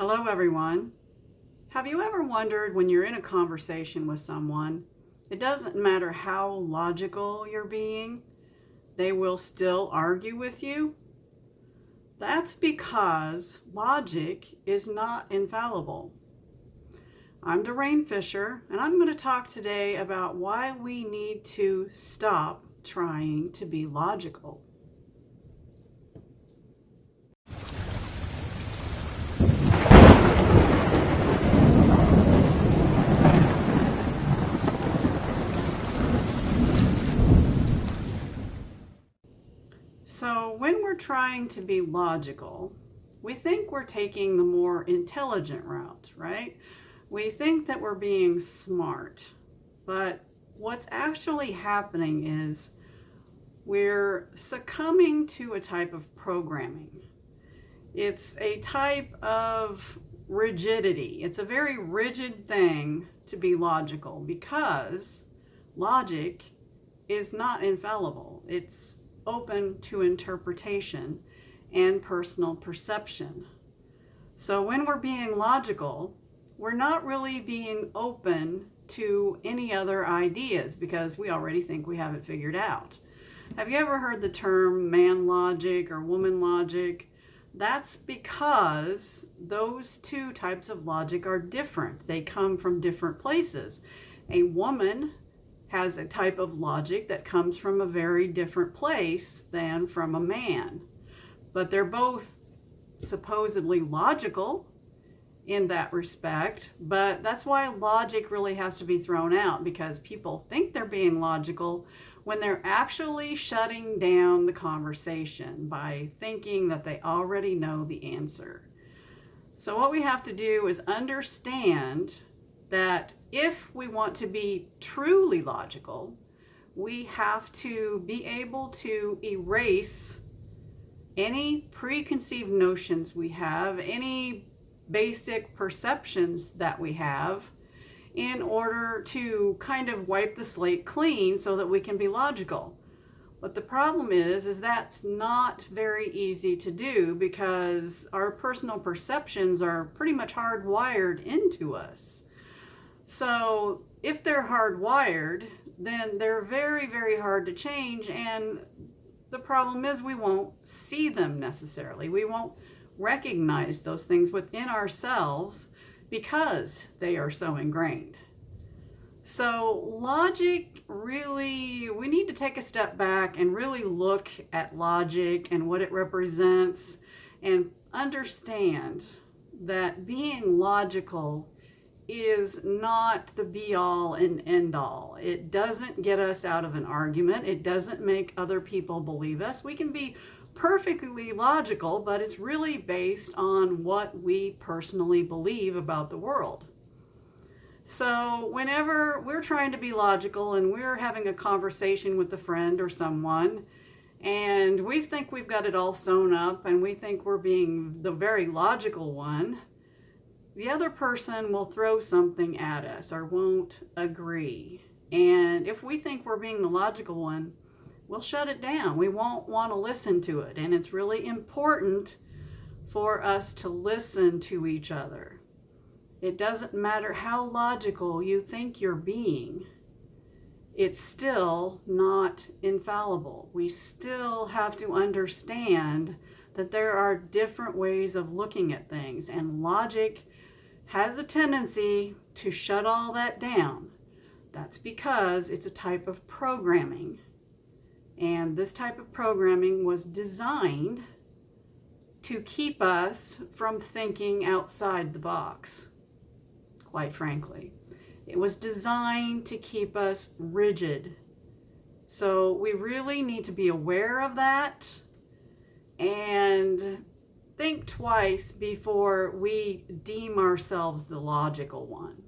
Hello, everyone. Have you ever wondered when you're in a conversation with someone, it doesn't matter how logical you're being, they will still argue with you? That's because logic is not infallible. I'm Doreen Fisher, and I'm going to talk today about why we need to stop trying to be logical. So when we're trying to be logical, we think we're taking the more intelligent route, right? We think that we're being smart, but what's actually happening is we're succumbing to a type of programming. It's a type of rigidity. It's a very rigid thing to be logical because logic is not infallible. It's open to interpretation and personal perception. So when we're being logical, we're not really being open to any other ideas because we already think we have it figured out. Have you ever heard the term man logic or woman logic? That's because those two types of logic are different. They come from different places. A woman has a type of logic that comes from a very different place than from a man. But they're both supposedly logical in that respect, but that's why logic really has to be thrown out, because people think they're being logical when they're actually shutting down the conversation by thinking that they already know the answer. So what we have to do is understand that if we want to be truly logical, we have to be able to erase any preconceived notions we have, any basic perceptions that we have, in order to kind of wipe the slate clean so that we can be logical. But the problem is that's not very easy to do because our personal perceptions are pretty much hardwired into us. So if they're hardwired, then they're very, very hard to change. And the problem is we won't see them necessarily. We won't recognize those things within ourselves because they are so ingrained. So logic, really, we need to take a step back and really look at logic and what it represents and understand that being logical is not the be-all and end-all. It doesn't get us out of an argument. It doesn't make other people believe us. We can be perfectly logical, but it's really based on what we personally believe about the world. So whenever we're trying to be logical and we're having a conversation with a friend or someone, and we think we've got it all sewn up and we think we're being the very logical one, the other person will throw something at us or won't agree. And if we think we're being the logical one, we'll shut it down. We won't want to listen to it. And it's really important for us to listen to each other. It doesn't matter how logical you think you're being, it's still not infallible. We still have to understand that there are different ways of looking at things, and logic has a tendency to shut all that down. That's because it's a type of programming. And this type of programming was designed to keep us from thinking outside the box, quite frankly. It was designed to keep us rigid. So we really need to be aware of that and think twice before we deem ourselves the logical one.